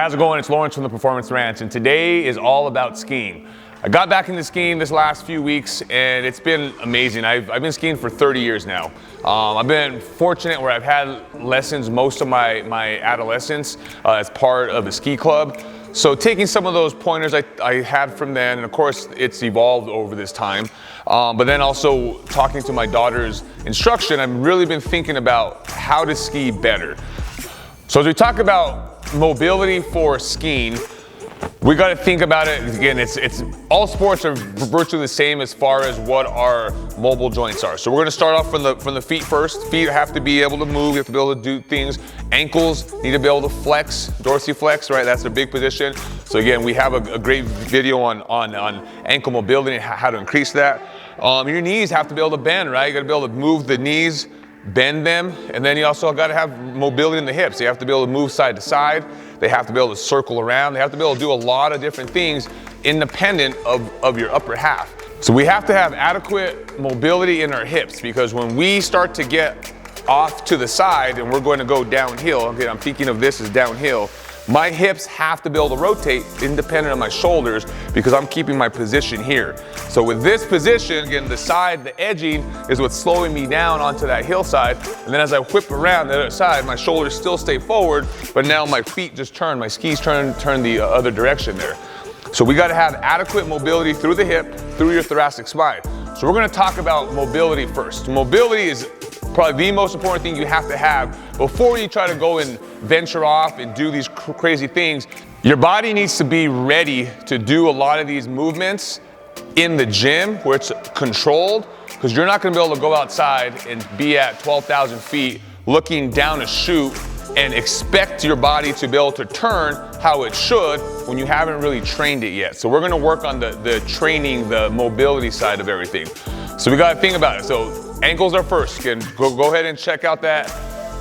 how's it going? It's Lawrence from the Performance Ranch, and today is all about skiing. I got back into skiing this last few weeks, and it's been amazing. I've been skiing for 30 years now. I've been fortunate where I've had lessons most of my adolescence as part of the ski club. So taking some of those pointers I had from then, and of course it's evolved over this time, but then also talking to my daughter's instruction, I've really been thinking about how to ski better. So as we talk about mobility for skiing, we got to think about it again. It's all sports are virtually the same as far as what our mobile joints are. So we're going to start off from the feet first. Feet have to be able to move. You have to be able to do things. Ankles need to be able to flex, dorsiflex, right? That's a big position. So again, we have a great video on ankle mobility and how to increase that. Your knees have to be able to bend, right? You got to be able to move the knees, bend them, and then you also got to have mobility in the hips. You have to be able to move side to side. They have to be able to circle around. They have to be able to do a lot of different things independent of your upper half. So we have to have adequate mobility in our hips, because when we start to get off to the side and we're going to go downhill, okay, I'm thinking of this as downhill, my hips have to be able to rotate independent of my shoulders because I'm keeping my position here. So with this position, again, the side, the edging is what's slowing me down onto that hillside. And then as I whip around the other side, my shoulders still stay forward, but now my feet just turn, my skis turn the other direction there. So we got to have adequate mobility through the hip, through your thoracic spine. So we're going to talk about mobility first. Mobility is probably the most important thing you have to have before you try to go and venture off and do these crazy things. Your body needs to be ready to do a lot of these movements in the gym where it's controlled, because you're not going to be able to go outside and be at 12,000 feet looking down a chute and expect your body to be able to turn how it should when you haven't really trained it yet. So we're going to work on the training, the mobility side of everything. So we got to think about it. So ankles are first. Again, go ahead and check out that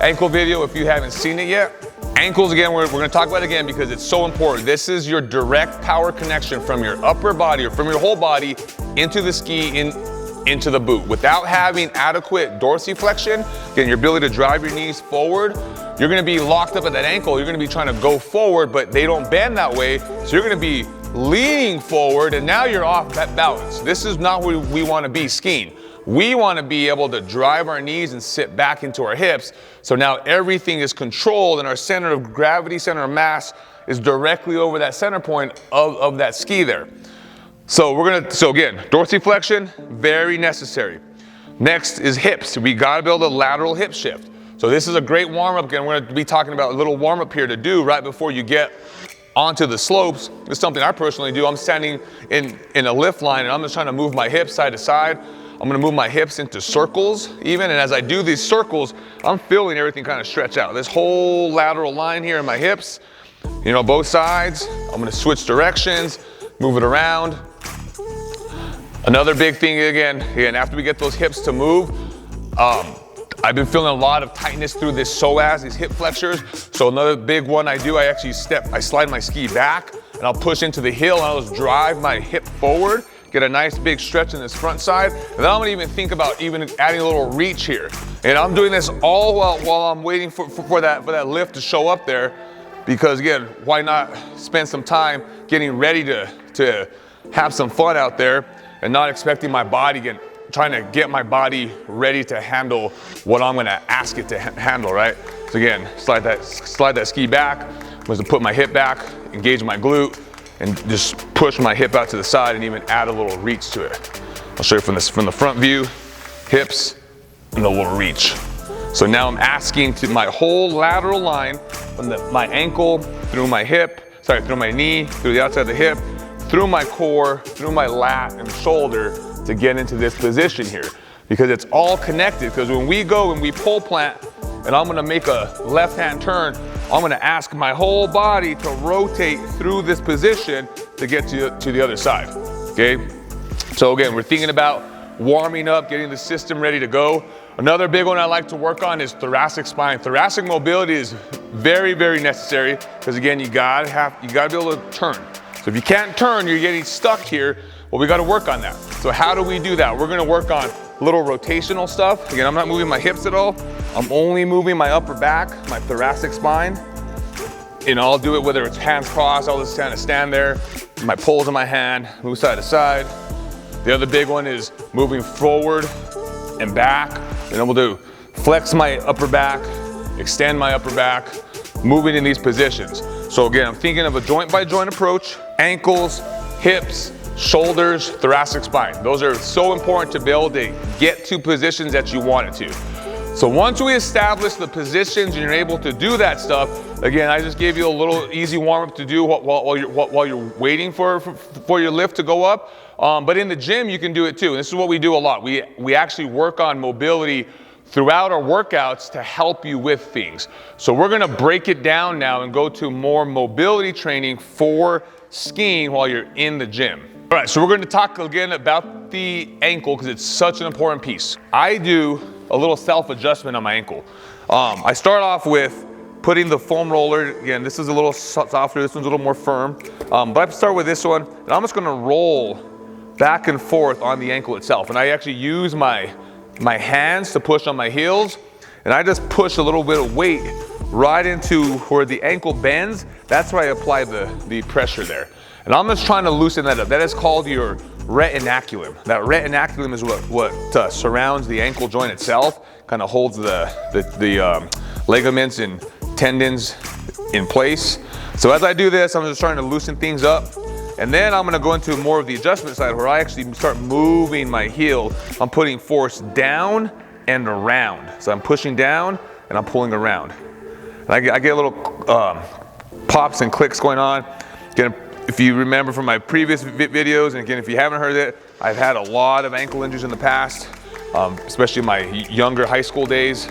ankle video if you haven't seen it yet. Ankles, again, we're going to talk about it again because it's so important. This is your direct power connection from your upper body or from your whole body into the ski, into the boot. Without having adequate dorsiflexion, again, your ability to drive your knees forward, you're going to be locked up at that ankle. You're going to be trying to go forward, but they don't bend that way. So you're going to be leaning forward, and now you're off that balance. This is not where we want to be skiing. We want to be able to drive our knees and sit back into our hips. So now everything is controlled and our center of gravity, center of mass is directly over that center point of that ski there. So so again, dorsiflexion, very necessary. Next is hips. We got to build a lateral hip shift. So this is a great warm up. Again, we're going to be talking about a little warm up here to do right before you get onto the slopes. It's something I personally do. I'm standing in a lift line and I'm just trying to move my hips side to side. I'm going to move my hips into circles even, and as I do these circles, I'm feeling everything kind of stretch out. This whole lateral line here in my hips, you know, both sides. I'm going to switch directions, move it around. Another big thing again, after we get those hips to move, I've been feeling a lot of tightness through this psoas, these hip flexors. So another big one I do, I slide my ski back and I'll push into the heel and I'll just drive my hip forward. Get a nice big stretch in this front side. And then I'm gonna even think about even adding a little reach here. And I'm doing this all while I'm waiting for that lift to show up there. Because again, why not spend some time getting ready to have some fun out there and not expecting my body, again, trying to get my body ready to handle what I'm gonna ask it to handle, right? So again, slide that ski back. I'm gonna put my hip back, engage my glute, and just push my hip out to the side and even add a little reach to it. I'll show you from the front view, hips, and a little reach. So now I'm asking to my whole lateral line from my ankle, through my hip, through my knee, through the outside of the hip, through my core, through my lat and shoulder to get into this position here. Because it's all connected, because when we go and we pole plant, and I'm gonna make a left-hand turn, I'm gonna ask my whole body to rotate through this position to get to the other side, okay? So again, we're thinking about warming up, getting the system ready to go. Another big one I like to work on is thoracic spine. Thoracic mobility is very, very necessary, because again, you gotta be able to turn. So if you can't turn, you're getting stuck here. Well, we gotta work on that. So how do we do that? We're gonna work on little rotational stuff. Again, I'm not moving my hips at all. I'm only moving my upper back, my thoracic spine. You know, I'll do it whether it's hands crossed, I'll just kind of stand there, my poles in my hand, move side to side. The other big one is moving forward and back. And then we'll do flex my upper back, extend my upper back, moving in these positions. So again, I'm thinking of a joint by joint approach, ankles, hips, shoulders, thoracic spine. Those are so important to be able to get to positions that you want it to. So once we establish the positions and you're able to do that stuff, again, I just gave you a little easy warm up to do while you're waiting for your lift to go up. But in the gym, you can do it too. And this is what we do a lot. We actually work on mobility throughout our workouts to help you with things. So we're gonna break it down now and go to more mobility training for skiing while you're in the gym. All right, so we're gonna talk again about the ankle because it's such an important piece. I do a little self-adjustment on my ankle. I start off with putting the foam roller, again, this is a little softer, this one's a little more firm. But I start with this one, and I'm just gonna roll back and forth on the ankle itself. And I actually use my hands to push on my heels, and I just push a little bit of weight right into where the ankle bends. That's where I apply the pressure there. And I'm just trying to loosen that up. That is called your retinaculum. That retinaculum is what surrounds the ankle joint itself, kind of holds the ligaments and tendons in place. So as I do this, I'm just trying to loosen things up. And then I'm gonna go into more of the adjustment side where I actually start moving my heel. I'm putting force down and around. So I'm pushing down and I'm pulling around. And I get a little pops and clicks going on. Again, if you remember from my previous videos, and again, if you haven't heard it, I've had a lot of ankle injuries in the past, especially my younger high school days.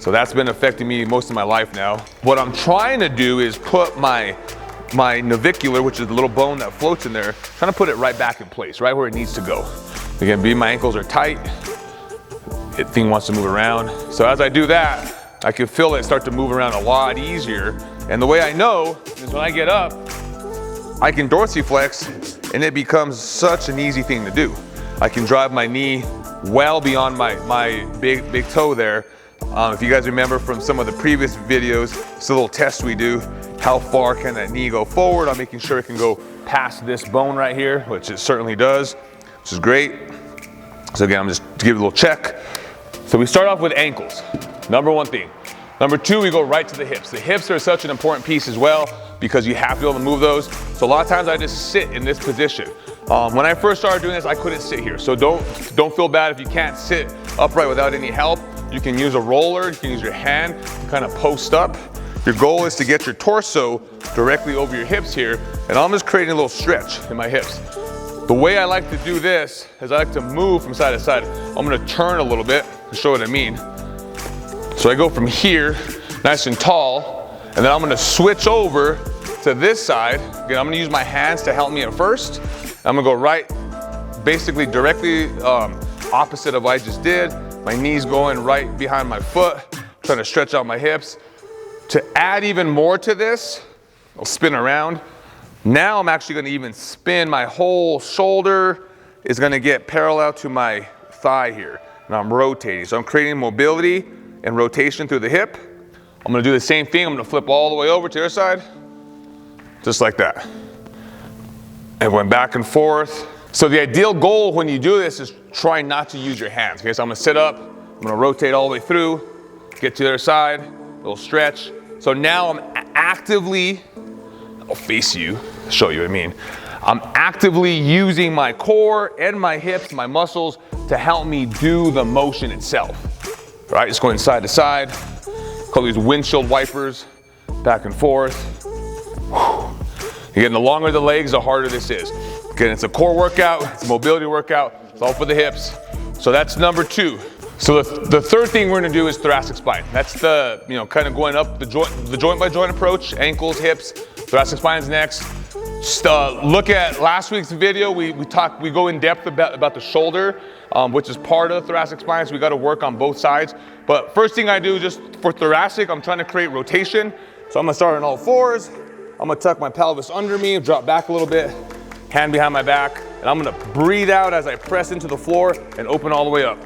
So that's been affecting me most of my life now. What I'm trying to do is put my navicular, which is the little bone that floats in there, trying to put it right back in place, right where it needs to go. Again, my ankles are tight, the thing wants to move around. So as I do that, I can feel it start to move around a lot easier. And the way I know is when I get up, I can dorsiflex, and it becomes such an easy thing to do. I can drive my knee well beyond my big toe there. If you guys remember from some of the previous videos, it's a little test we do. How far can that knee go forward? I'm making sure it can go past this bone right here, which it certainly does, which is great. So again, I'm just to give it a little check. So we start off with ankles, number one thing. Number two, we go right to the hips. The hips are such an important piece as well because you have to be able to move those. So a lot of times I just sit in this position. When I first started doing this, I couldn't sit here. So don't feel bad if you can't sit upright without any help. You can use a roller, you can use your hand to kind of post up. Your goal is to get your torso directly over your hips here, and I'm just creating a little stretch in my hips. The way I like to do this is I like to move from side to side. I'm gonna turn a little bit to show what I mean. So I go from here, nice and tall, and then I'm gonna switch over to this side. Again, I'm gonna use my hands to help me at first. I'm gonna go right, basically directly opposite of what I just did. My knees going right behind my foot, trying to stretch out my hips. To add even more to this, I'll spin around. Now I'm actually gonna even spin my whole shoulder is gonna get parallel to my thigh here. And I'm rotating. So I'm creating mobility and rotation through the hip. I'm gonna do the same thing. I'm gonna flip all the way over to the other side, just like that. And went back and forth. So the ideal goal when you do this is try not to use your hands. Okay, so I'm gonna sit up, I'm gonna rotate all the way through, get to the other side, little stretch. So now I'm actively, I'll face you, show you what I mean. I'm actively using my core and my hips, my muscles to help me do the motion itself. All right, just going side to side. Call these windshield wipers, back and forth. Again, the longer the legs, the harder this is. Again, it's a core workout, it's a mobility workout, it's all for the hips. So that's number two. So the third thing we're gonna do is thoracic spine. That's the, kind of going up the joint by joint approach, ankles, hips, thoracic spine's next. Just look at last week's video, we go in depth about the shoulder, which is part of the thoracic spine, so we gotta work on both sides. But first thing I do just for thoracic, I'm trying to create rotation. So I'm gonna start on all fours, I'm gonna tuck my pelvis under me, drop back a little bit, hand behind my back, and I'm gonna breathe out as I press into the floor and open all the way up.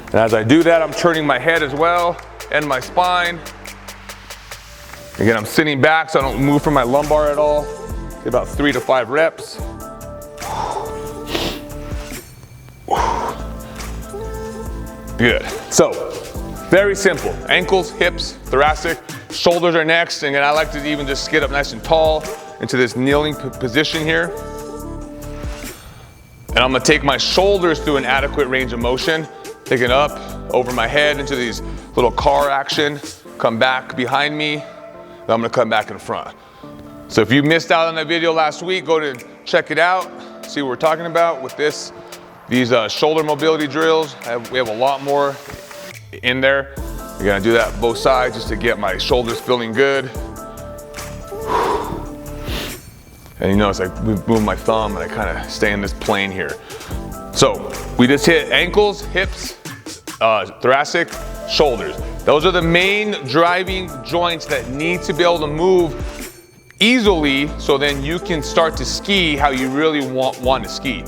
And as I do that, I'm turning my head as well and my spine. Again, I'm sitting back so I don't move from my lumbar at all. Get about 3 to 5 reps. Good. So, very simple. Ankles, hips, thoracic, shoulders are next. And then I like to even just get up nice and tall into this kneeling position here. And I'm gonna take my shoulders through an adequate range of motion, taking up over my head into these little car action, come back behind me, then I'm gonna come back in front. So if you missed out on that video last week, go to check it out, see what we're talking about with these shoulder mobility drills. We have a lot more in there. We're gonna do that both sides just to get my shoulders feeling good. And you notice I move my thumb and I kind of stay in this plane here. So we just hit ankles, hips, thoracic, shoulders. Those are the main driving joints that need to be able to move easily so then you can start to ski how you really want to ski.